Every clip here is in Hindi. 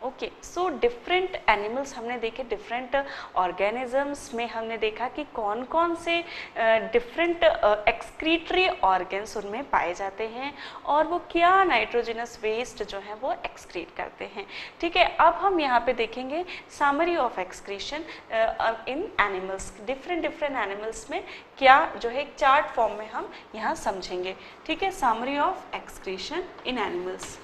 ओके, सो डिफरेंट एनिमल्स हमने देखे, डिफरेंट ऑर्गेनिजम्स में हमने देखा कि कौन कौन से डिफरेंट एक्सक्रीटरी ऑर्गन्स उनमें पाए जाते हैं और वो क्या नाइट्रोजनस वेस्ट जो है वो एक्सक्रीट करते हैं। ठीक है, अब हम यहाँ पे देखेंगे summary of excretion in animals, different animals में क्या जो है एक चार्ट फॉर्म में हम यहाँ समझेंगे। ठीक है, summary of excretion in animals.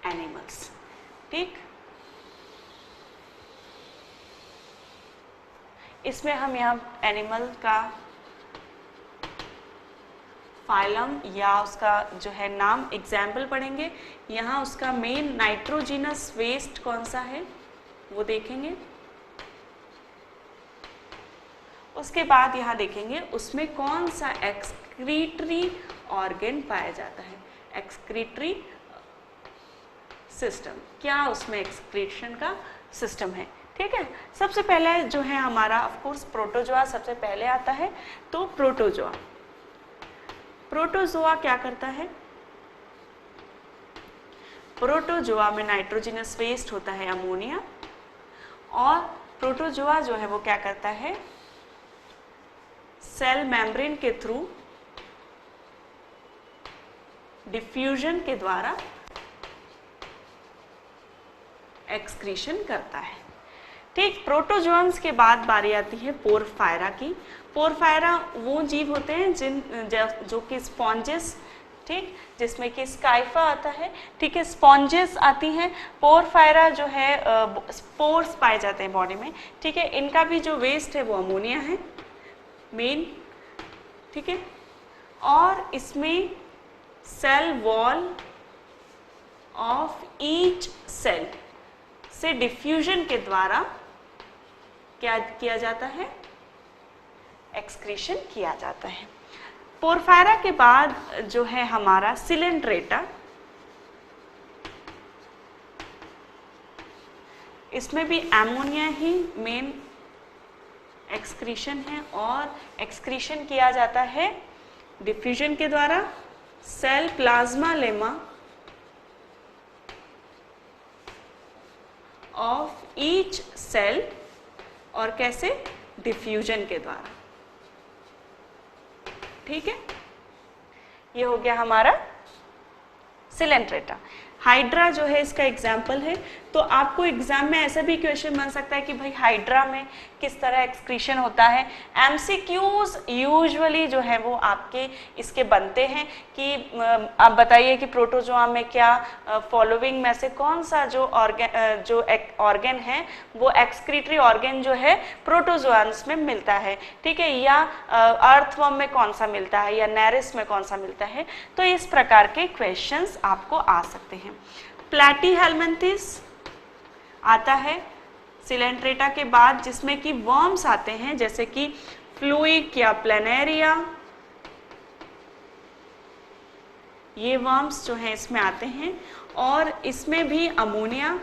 Animals, ठीक, इसमें हम यहाँ एनिमल का फाइलम या उसका जो है नाम एग्जाम्पल पढ़ेंगे। यहाँ उसका मेन नाइट्रोजिनस वेस्ट कौन सा है वो देखेंगे। उसके बाद यहाँ देखेंगे उसमें कौन सा एक्सक्रीटरी ऑर्गन पाया जाता है, एक्सक्रीटरी सिस्टम, क्या उसमें एक्सक्रीशन का सिस्टम है। ठीक है, सबसे पहले जो है हमारा ऑफ कोर्स प्रोटोजोआ सबसे पहले आता है। तो प्रोटोजोआ, प्रोटोजोआ क्या करता है, प्रोटोजोआ में नाइट्रोजनस वेस्ट होता है अमोनिया, और प्रोटोजोआ जो है वो क्या करता है, सेल मेम्ब्रेन के थ्रू डिफ्यूजन के द्वारा एक्सक्रीशन करता है। ठीक, प्रोटोजोअन्स के बाद बारी आती है पोरफायरा की। पोरफायरा वो जीव होते हैं जो कि स्पॉन्जेस, ठीक, जिसमें कि स्काइफा आता है। ठीक है, स्पॉन्जेस आती हैं। पोरफायरा जो है स्पोर्स पाए जाते हैं बॉडी में। ठीक है, इनका भी जो वेस्ट है वो अमोनिया है मेन। ठीक है, और इसमें cell wall of each cell से डिफ्यूजन के द्वारा क्या किया जाता है, एक्सक्रीशन किया जाता है। पोरफायरा के बाद जो है हमारा सिलेंट्रेटा, इसमें भी एमोनिया ही मेन एक्सक्रीशन है और एक्सक्रीशन किया जाता है डिफ्यूजन के द्वारा cell plasmalemma of each cell, और कैसे, डिफ्यूजन के द्वारा। ठीक है, ये हो गया हमारा सिलेंट्रेटा। हाइड्रा जो है इसका एग्जाम्पल है। तो आपको एग्जाम में ऐसा भी क्वेश्चन बन सकता है कि भाई हाइड्रा में किस तरह एक्सक्रीशन होता है। एमसीक्यूज यूजुअली जो है वो आपके इसके बनते हैं कि आप बताइए कि प्रोटोजोआ में क्या फॉलोइंग में से कौन सा जो ऑर्गन है वो एक्सक्रीटरी ऑर्गन जो है प्रोटोजोआन्स में मिलता है। ठीक है, या अर्थवर्म में कौन सा मिलता है या नेरिस में कौन सा मिलता है। तो इस प्रकार के क्वेश्चंस आपको आ सकते हैं। प्लैटीहेल्मिन्थेस आता है सिलेंट्रेटा के बाद, जिसमें कि वर्म्स आते हैं जैसे कि फ्लूइक या प्लेनेरिया, ये वर्म्स जो हैं इसमें आते हैं और इसमें भी अमोनिया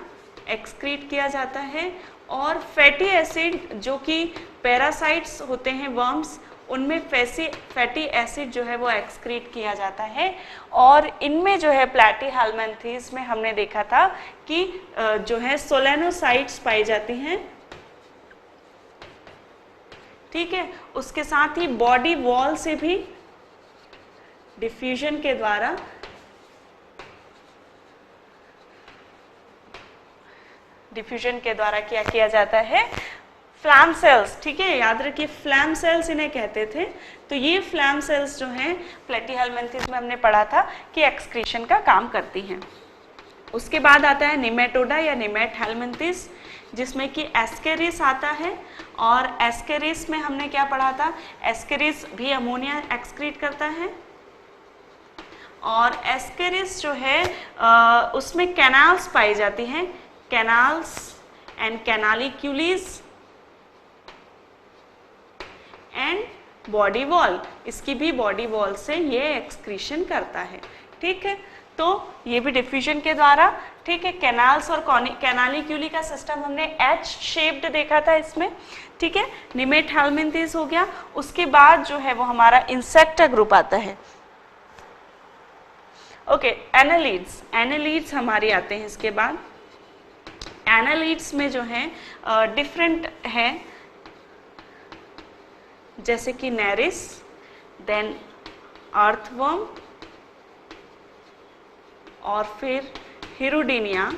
एक्सक्रीट किया जाता है। और फैटी एसिड जो कि पैरासाइट्स होते हैं वर्म्स, उनमें फैटी एसिड जो है वो एक्सक्रीट किया जाता है। और इनमें जो है प्लैटीहेल्मिन्थेस में हमने देखा था कि जो है सोलेनोसाइट्स पाई जाती हैं। ठीक है, उसके साथ ही बॉडी वॉल से भी डिफ्यूजन के द्वारा क्या किया जाता है, फ्लैम सेल्स। ठीक है, याद रखिए फ्लैम सेल्स इन्हें कहते थे। तो ये फ्लैम सेल्स जो हैं प्लैटीहेल्मिन्थेस में हमने पढ़ा था कि एक्सक्रीशन का काम करती हैं। उसके बाद आता है निमेटोडा या निमेटहेल्मिन्थेस, जिसमें कि एस्केरिस आता है। और एस्केरिस में हमने क्या पढ़ा था, एस्केरिस भी अमोनिया एक्सक्रीट करता है। और एस्केरिस जो है उसमें कैनाल्स पाई जाती हैं, canals and canaliculi and body wall, इसकी भी बॉडी वॉल से ये एक्सक्रीशन करता है। ठीक है, तो ये भी डिफ्यूजन के द्वारा, ठीक है। कैनाल्स और कैनालिक्यूली का सिस्टम हमने एच शेप्ड देखा था इसमें, ठीक है। निमेट हेलमिंथेस हो गया। उसके बाद जो है वो हमारा इंसेक्टा ग्रुप आता है। ओके, एनालिड्स, एनालिड्स हमारे आते हैं इसके बाद। एनालिड्स में जो है डिफरेंट है, जैसे कि नेरिस, देन अर्थवर्म, और फिर हिरुडिनिया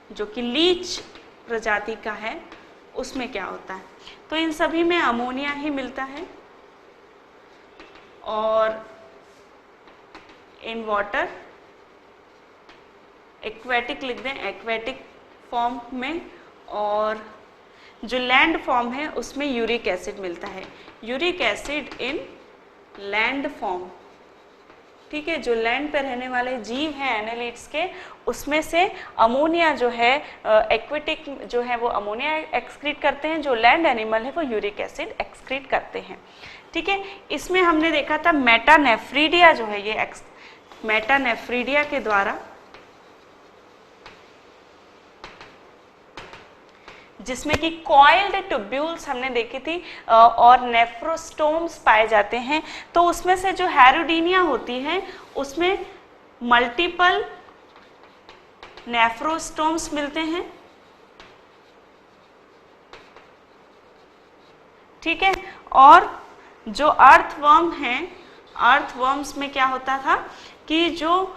जो कि लीच प्रजाति का है, उसमें क्या होता है, तो इन सभी में अमोनिया ही मिलता है। और इन वाटर एक्वेटिक लिख दें, एक्वेटिक फॉर्म में, और जो लैंड फॉर्म है उसमें यूरिक एसिड मिलता है, uric acid in land form, ठीक है। जो लैंड पर रहने वाले जीव हैं एनालिड्स के, उसमें से अमोनिया जो है एक्वेटिक जो है वो अमोनिया एक्सक्रीट करते हैं, जो लैंड एनिमल है वो यूरिक एसिड एक्सक्रीट करते हैं, ठीक है। इसमें हमने देखा था मेटानेफ्रीडिया जो है, ये मेटानेफ्रीडिया के द्वारा, जिसमें कि कॉइल्ड ट्यूब्यूल्स हमने देखी थी और नेफ्रोस्टोम्स पाए जाते हैं। तो उसमें से जो हेरोडीनिया होती है उसमें मल्टीपल नेफ्रोस्टोम्स मिलते हैं, ठीक है। और जो अर्थवर्म हैं, अर्थवर्म्स में क्या होता था कि जो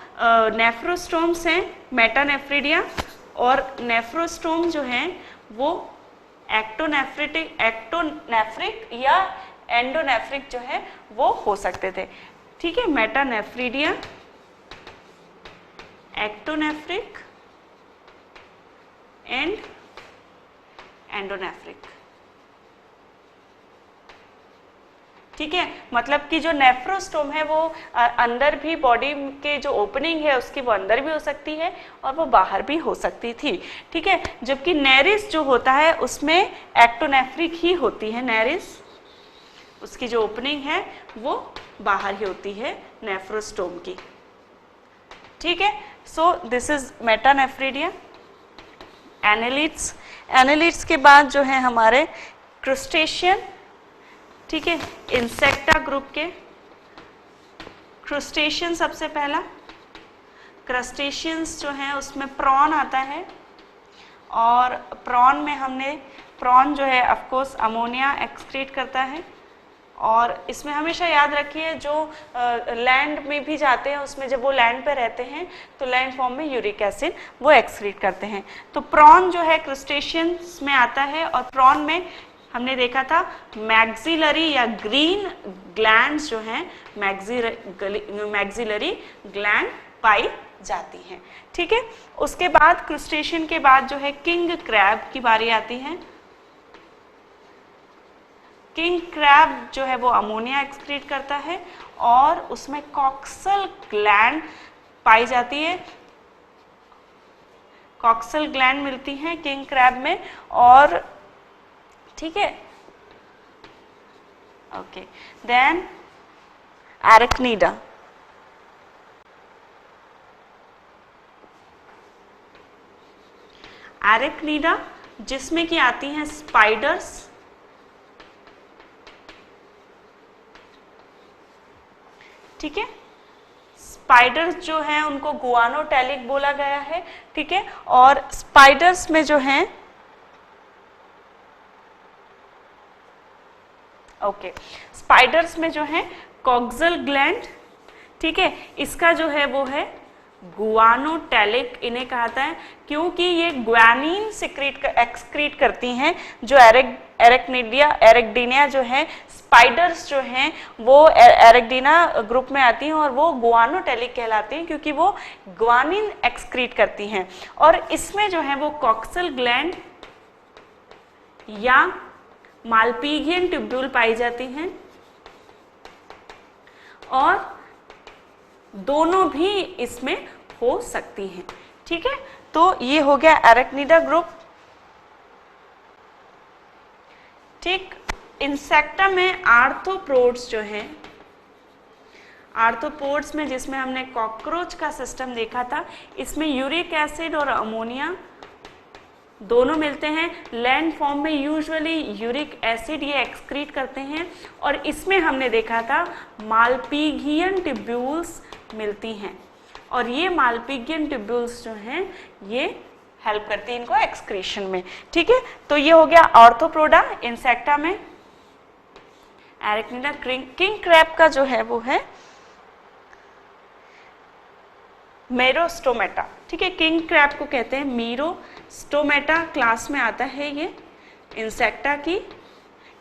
नेफ्रोस्टोम्स हैं मेटानेफ्रीडिया, और नेफ्रोस्टोम जो हैं वो एक्टोनेफ्रिक या एंडोनेफ्रिक जो है वो हो सकते थे, ठीक है। मेटानेफ्रीडिया, एक्टोनेफ्रिक एंड एंडोनेफ्रिक, ठीक है। मतलब कि जो नेफ्रोस्टोम है वो अंदर भी, बॉडी के जो ओपनिंग है उसकी वो अंदर भी हो सकती है और वो बाहर भी हो सकती थी, ठीक है। जबकि नेरिस जो होता है उसमें एक्टोनेफ्रिक ही होती है, नेरिस उसकी जो ओपनिंग है वो बाहर ही होती है नेफ्रोस्टोम की, ठीक है। So this is metanephridia. Annelids, annelids के बाद जो है हमारे क्रुस्टेशियन, ठीक है। इंसेक्टा ग्रुप के क्रुस्टेशियन सबसे पहला, क्रस्टेशियंस जो हैं उसमें प्रॉन आता है, और प्रॉन में हमने, प्रॉन जो है ऑफ कोर्स अमोनिया एक्सक्रीट करता है, और इसमें हमेशा याद रखिए जो लैंड में भी जाते हैं उसमें जब वो लैंड पे रहते हैं तो लैंड फॉर्म में यूरिक एसिड वो एक्सक्रीट करते हैं। तो प्रॉन जो है क्रुस्टेशियंस में आता है, और प्रॉन में हमने देखा था मैक्सिलरी या ग्रीन ग्लैंड्स जो हैं, मैक्सिलरी ग्लैंड पाई जाती हैं, ठीक है। उसके बाद क्रुस्टेशियन के बाद जो है किंग क्रैब की बारी आती है। किंग क्रैब जो है वो अमोनिया एक्सक्रीट करता है, और उसमें कॉक्सल ग्लैंड पाई जाती है, कॉक्सल ग्लैंड मिलती हैं किंग क्रैब में, और ठीक है। ओके, देन एरेक्निडा, एरेक्निडा जिसमें कि आती हैं स्पाइडर्स, ठीक है। स्पाइडर्स जो हैं उनको गुआनोटैलिक बोला गया है, ठीक है। और स्पाइडर्स में जो हैं, ओके, स्पाइडर्स में जो है कॉक्सल ग्लैंड, ठीक है, इसका जो है वो है गुआनोटैलिक इन्हें कहता है, क्योंकि ये ग्वानिन एक्सक्रीट करती हैं, जो एरेक्डिनिया जो है, स्पाइडर्स जो हैं वो एरेक्डिना ग्रुप में आती हैं और वो गुआनोटैलिक कहलाती हैं क्योंकि वो ग्वानिन एक्सक्रीट करती हैं। और इसमें जो है वो कॉक्सल ग्लैंड या मालपीगियन ट्यूब्यूल पाई जाती हैं, और दोनों भी इसमें हो सकती हैं, ठीक है। तो ये हो गया एरेक्निडा ग्रुप, ठीक। इंसेक्टा में आर्थ्रोपोड्स जो हैं, आर्थ्रोपोड्स में जिसमें हमने कॉकरोच का सिस्टम देखा था, इसमें यूरिक एसिड और अमोनिया दोनों मिलते हैं। लैंड फॉर्म में यूजुअली यूरिक एसिड ये एक्सक्रीट करते हैं, और इसमें हमने देखा था मालपीगियन ट्यूब्यूल्स मिलती हैं, और ये मालपीगियन ट्यूब्यूल्स जो हैं ये हेल्प करती है इनको एक्सक्रीशन में। ठीक है, तो ये हो गया आर्थ्रोपोडा। इंसेक्टा में एरेक्निडा, किंग क्रैब का जो है वो है मेरोस्टोमेटा। ठीक है, किंग क्रैब को कहते हैं मीरोस्टोमेटा क्लास में आता है ये इंसेक्टा की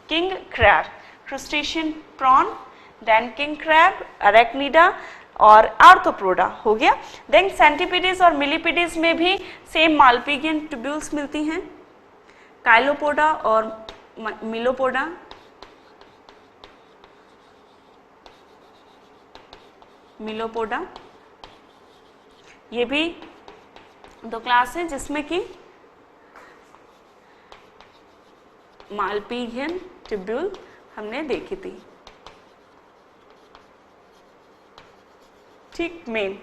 king crab. Crustacean prawn, then king crab, arachnida और आर्थ्रोपोडा हो गया। देन सेंटिपिडीज और मिलीपिडीज में भी सेम मालपीगियन ट्यूब्यूल्स मिलती हैं। काइलोपोडा और मिलोपोडा, मिलोपोडा ये भी दो क्लास हैं जिसमें कि मालपीगियन ट्यूब्यूल हमने देखी थी। ठीक, मेन,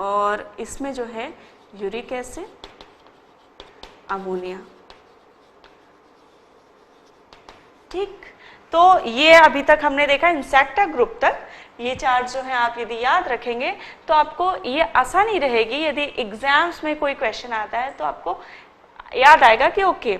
और इसमें जो है यूरिक एसिड, अमोनिया। ठीक, तो ये अभी तक हमने देखा इंसेक्टा ग्रुप तक। ये चार्ट जो है आप यदि याद रखेंगे तो आपको ये आसानी रहेगी, यदि एग्जाम्स में कोई क्वेश्चन आता है तो आपको याद आएगा कि ओके,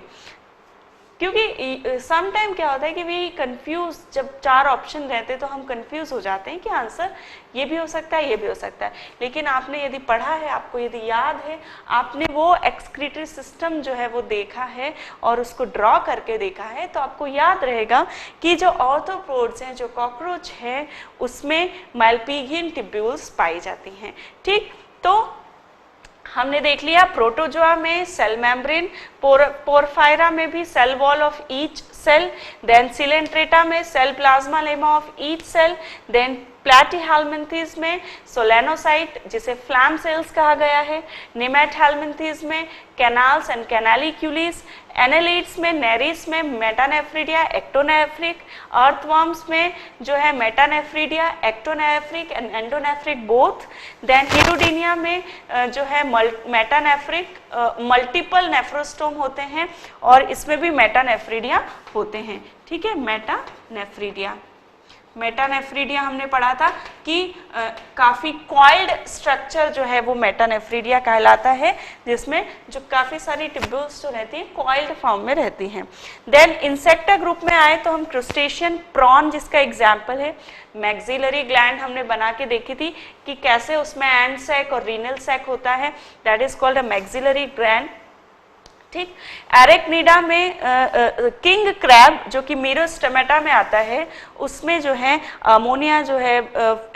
क्योंकि सम टाइम क्या होता है कि वी कंफ्यूज, जब चार ऑप्शन रहते तो हम कंफ्यूज हो जाते हैं कि आंसर ये भी हो सकता है, ये भी हो सकता है। लेकिन आपने यदि पढ़ा है, आपको यदि याद है, आपने वो एक्सक्रीटरी सिस्टम जो है वो देखा है और उसको ड्रॉ करके देखा है, तो आपको याद रहेगा कि जो आर्थ्रोपोड्स हैं, जो कॉकरोच है, उसमें मालपीगियन ट्यूब्यूल्स पाई जाती हैं। ठीक, तो हमने देख लिया प्रोटोजोआ में सेल मेम्ब्रेन, पोरफायरा में भी cell wall of each cell, then coelenterata में cell plasmalemma of each cell, then platyhelminthes में सोलेनोसाइट जिसे फ्लैम सेल्स कहा गया है, निमेटहेल्मिन्थीज में कैनाल्स एंड कैनालिक्यूलिस, एनेलिड्स में नेरिस में मेटानेफ्रिडिया एक्टोनेफ्रिक, अर्थवर्म्स में जो है मेटानेफ्रिडिया एक्टोनेफ्रिक एंड एंडोनेफ्रिक बोथ, देन हिरुडीनिया में जो है मेटानेफ्रिक मल्टीपल नेफ्रोस्टोम होते हैं और इसमें भी मेटानेफ्रिडिया होते हैं। ठीक है, मेटानेफ्रिडिया, मेटानेफ्रिडिया हमने पढ़ा था कि काफ़ी कॉइल्ड स्ट्रक्चर जो है वो मेटानेफ्रिडिया कहलाता है, जिसमें जो काफ़ी सारी ट्यूब्यूल्स जो रहती हैं कॉइल्ड फॉर्म में रहती हैं। देन इंसेक्टा ग्रुप में आए तो हम क्रुस्टेशियन प्रॉन जिसका एग्जाम्पल है, मैक्सिलरी ग्लैंड हमने बना के देखी थी कि कैसे उसमें एंड सैक और रीनल सैक होता है, that is called a maxillary gland. ठीक, एरेक्निडा में किंग क्रैब जो कि मेरोस्टोमेटा में आता है, उसमें जो है अमोनिया जो है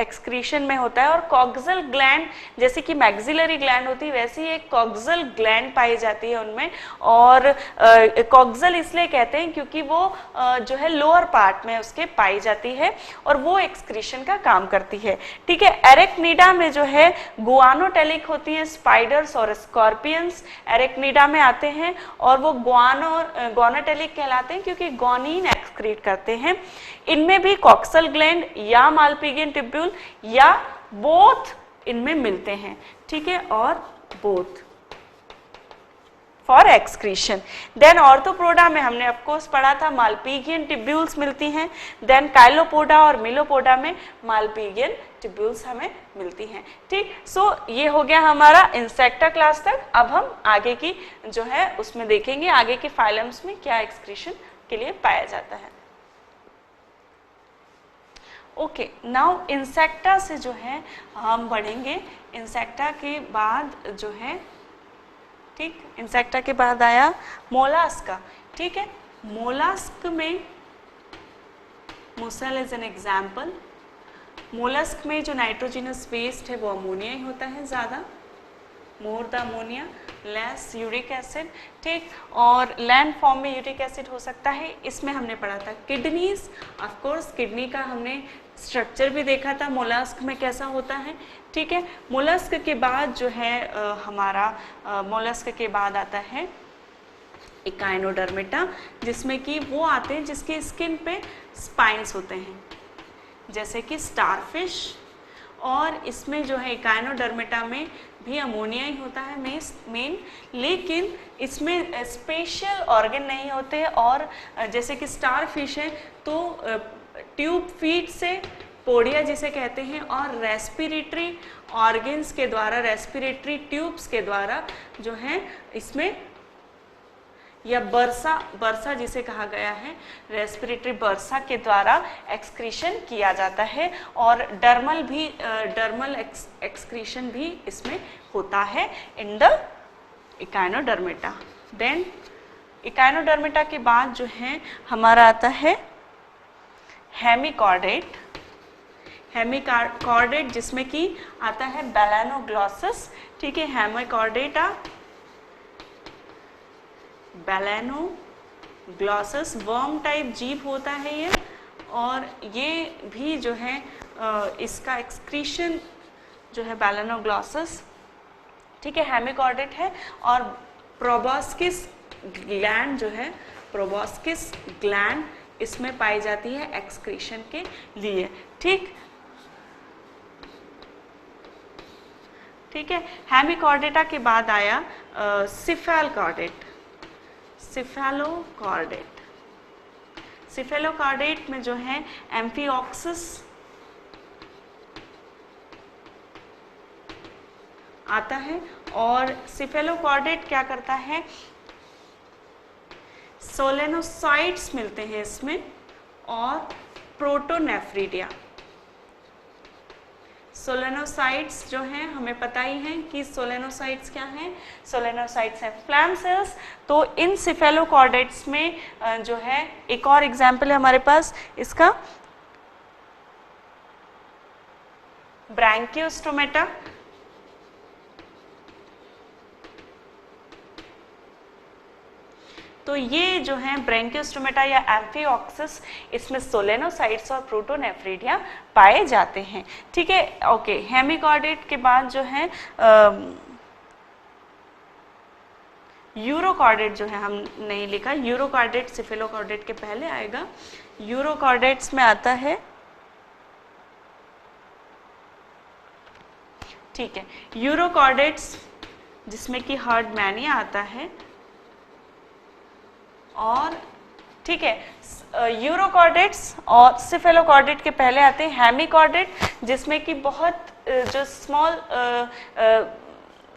एक्सक्रीशन में होता है, और कॉक्सल ग्लैंड जैसे कि मैक्सिलरी ग्लैंड होती है वैसी एक कॉक्सल ग्लैंड पाई जाती है उनमें, और कॉक्सल इसलिए कहते हैं क्योंकि वो जो है लोअर पार्ट में उसके पाई जाती है और वो एक्सक्रीशन का काम करती है। ठीक है, एरेक्निडा में जो है गुआनोटेलिक होती हैं स्पाइडर्स और स्कॉर्पियंस एरेक्निडा में आते हैं, और वो गोनाटेलिक कहलाते हैं क्योंकि गोनीन एक्सक्रीट करते हैं। इनमें भी कॉक्सल ग्लैंड या मालपीगियन ट्यूब्यूल या बोथ इनमें मिलते हैं। ठीक है, और both for excretion. Then Arthropoda में हमने ऑफकोर्स पढ़ा था मालपीगियन ट्यूब्यूल्स मिलती हैं। देन काइलोपोडा और मिलोपोडा में मालपीगियन ट्यूब्यूल्स हमें मिलती हैं। ठीक, सो ये हो गया हमारा इंसेक्टा क्लास तक। अब हम आगे की जो है उसमें देखेंगे आगे के फाइलम्स में क्या एक्सक्रीशन के लिए पाया जाता है। ओके, नाउ इंसेक्टा से जो है हम बढ़ेंगे। इंसेक्टा के बाद जो है, ठीक, इंसेक्टा के बाद आया मोलास्का। ठीक है, मोलस्क में मुसल इज एन एग्जाम्पल। मोलस्क में जो नाइट्रोजिनस वेस्ट है वो अमोनिया ही होता है, ज़्यादा, more the ammonia less uric acid. ठीक, और लैंड फॉर्म में यूरिक एसिड हो सकता है। इसमें हमने पढ़ा था किडनीज, ऑफ कोर्स किडनी का हमने स्ट्रक्चर भी देखा था मोलस्क में कैसा होता है। ठीक है, मोलस्क के बाद जो है हमारा मोलस्क के बाद आता है इकाइनोडर्मेटा, जिसमें कि वो आते हैं जिसके स्किन पे स्पाइन्स होते हैं। जैसे कि स्टारफिश, और इसमें जो है इकाइनोडर्मेटा में भी अमोनिया ही होता है मेन, लेकिन इसमें स्पेशल ऑर्गन नहीं होते। और जैसे कि स्टारफिश है तो ट्यूब फीट से पोडिया जिसे कहते हैं, और रेस्पिरेटरी ऑर्गन्स के द्वारा, रेस्पिरेटरी ट्यूब्स के द्वारा जो है इसमें, या बर्सा जिसे कहा गया है, रेस्पिरेटरी बर्सा के द्वारा एक्सक्रीशन किया जाता है। और डर्मल एक्सक्रीशन भी इसमें होता है in the Echinodermata. Then Echinodermata के बाद जो है हमारा आता है हेमिकॉर्डेट। हेमिकॉर्डेट जिसमें कि आता है बैलेनोग्लॉसस, ठीक है। हेमिकॉर्डेटा, बैलेनोग्लॉसस वर्म टाइप जीव होता है ये, और ये भी जो है इसका एक्सक्रीशन जो है बैलेनोग्लॉसस, ठीक है, हेमिकॉर्डेट है। और प्रोबॉस्किस ग्लैंड जो है, प्रोबॉस्किस ग्लैंड इसमें पाई जाती है एक्सक्रीशन के लिए, ठीक है। हेमिकॉर्डेटा के बाद आया सिफेलोकॉर्डेट। सिफेलोकॉर्डेट में जो है एम्फिओक्सिस आता है, और सिफेलोकॉर्डेट क्या करता है, सोलेनोसाइट्स मिलते हैं इसमें, और प्रोटोनेफ्रिडिया। सोलेनोसाइट्स जो हैं हमें पता ही है कि सोलेनोसाइट्स क्या हैं, सोलेनोसाइट्स हैं फ्लैम सेल्स। तो इन सिफेलोकॉर्डेट्स में जो है एक और एग्जाम्पल है हमारे पास इसका, ब्रैंकियोस्टोमेटा। तो ये जो है ब्रैंकियोस्टोमेटा या एम्फिओक्सिस, इसमें सोलेनोसाइट्स और प्रोटोनेफ्रिडिया पाए जाते हैं, ठीक है। ओके, हेमिकॉर्डेट के बाद जो है यूरोकॉर्डेट जो है, हम नहीं लिखा, यूरोकॉर्डेट सिफेलोकॉर्डेट के पहले आएगा। यूरोकॉर्डेट्स में आता है, ठीक है, यूरोकॉर्डेट्स जिसमें कि हर्डमैनिया आता है, और ठीक है, यूरोकॉर्डेट्स और सिफेलोकॉर्डेट के पहले आते हैं हेमिकॉर्डेट, जिसमें कि बहुत जो स्मॉल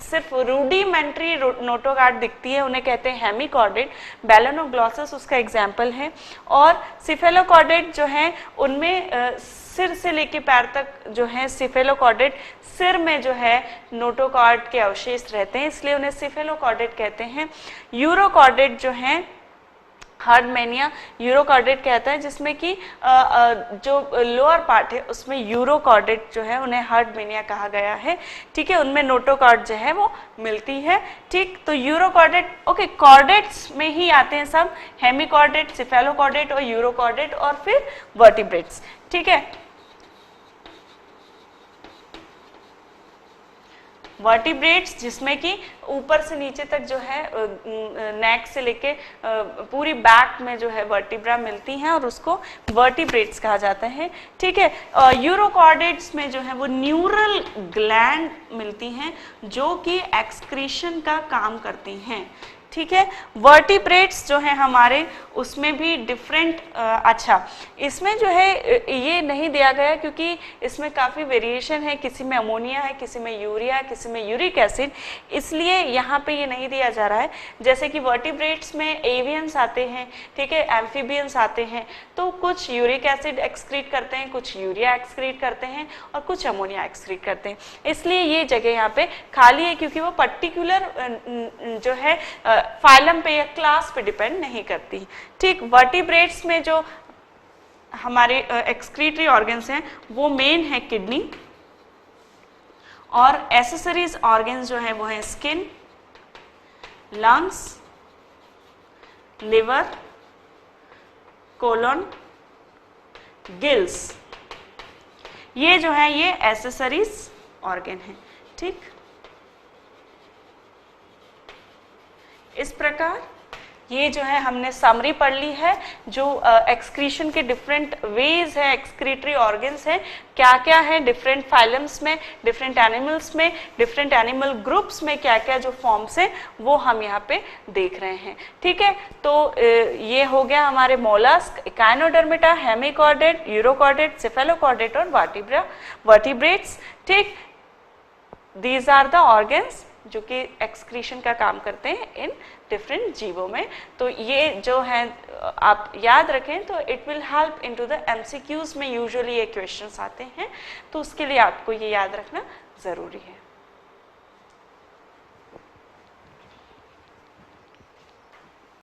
सिर्फ रूडिमेंट्री नोटोगार्ड दिखती है, उन्हें कहते हैं हेमिकॉर्डेट। बैलेनोग्लॉसस उसका एग्जाम्पल है। और सिफेलोकॉर्डेट जो है उनमें सिर से लेके पैर तक जो है सिफेलोकॉर्डेट, सिर में जो है नोटोकॉर्ड के अवशेष रहते हैं, इसलिए उन्हें सिफेलोकॉर्डेट कहते हैं। यूरोकॉर्डेट जो है, हर्डमैनिया यूरोकॉर्डेट कहता है, जिसमें कि जो लोअर पार्ट है उसमें यूरोकॉर्डेट जो है उन्हें हर्डमैनिया कहा गया है, ठीक है। उनमें नोटोकॉर्ड जो है वो मिलती है, ठीक। तो यूरोकॉर्डेट, ओके, कॉर्डेट्स में ही आते हैं सब, हेमिकॉर्डेट, सिफेलोकॉर्डेट और यूरोकॉर्डेट, और फिर वर्टिब्रेट्स, ठीक है। वर्टिब्रेट्स जिसमें कि ऊपर से नीचे तक जो है नेक से लेके पूरी बैक में जो है वर्टिब्रा मिलती हैं, और उसको वर्टिब्रेट्स कहा जाता है, ठीक है। यूरोकॉर्डेट्स में जो है वो न्यूरल ग्लैंड मिलती हैं जो कि एक्सक्रीशन का काम करती हैं, ठीक है। वर्टिब्रेट्स जो है हमारे, उसमें भी डिफरेंट, अच्छा इसमें जो है ये नहीं दिया गया क्योंकि इसमें काफ़ी वेरिएशन है, किसी में अमोनिया है, किसी में यूरिया है, किसी में यूरिक एसिड, इसलिए यहाँ पे ये नहीं दिया जा रहा है। जैसे कि वर्टिब्रेट्स में एवियंस आते हैं, ठीक है, एम्फीबियंस आते हैं, तो कुछ यूरिक एसिड एक्सक्रीट करते हैं, कुछ यूरिया एक्सक्रीट करते हैं, और कुछ अमोनिया एक्सक्रीट करते हैं, इसलिए ये जगह यहाँ पे खाली है, क्योंकि वो पर्टिकुलर जो है फाइलम पे या क्लास पे डिपेंड नहीं करती, ठीक। वर्टिब्रेट्स में जो हमारे एक्सक्रीटरी ऑर्गन्स हैं वो मेन है किडनी, और एसेसरीज ऑर्गन्स जो है वो है skin, lungs, liver, colon, gills, ये जो है ये एसेसरीज ऑर्गन है, ठीक। इस प्रकार ये जो है हमने समरी पढ़ ली है, जो एक्सक्रीशन के डिफरेंट वेज है, एक्सक्रीटरी ऑर्गन्स हैं, क्या क्या है डिफरेंट फाइलम्स में, डिफरेंट एनिमल्स में, डिफरेंट एनिमल ग्रुप्स में क्या क्या जो फॉर्म्स हैं वो हम यहाँ पे देख रहे हैं। ठीक है, तो ये हो गया हमारे मोलस्क, इकाइनोडर्मेटा, हेमिकॉर्डेट, यूरोकॉर्डेट, सेफेलोकॉर्डेट और वर्टिब्रेट्स। ठीक, दीज आर द ऑर्गन्स जो कि एक्सक्रीशन का काम करते हैं इन डिफरेंट जीवों में। तो ये जो है आप याद रखें, तो it will help into the MCQs में यूजुअली ये क्वेश्चंस आते हैं, तो उसके लिए आपको ये याद रखना ज़रूरी है।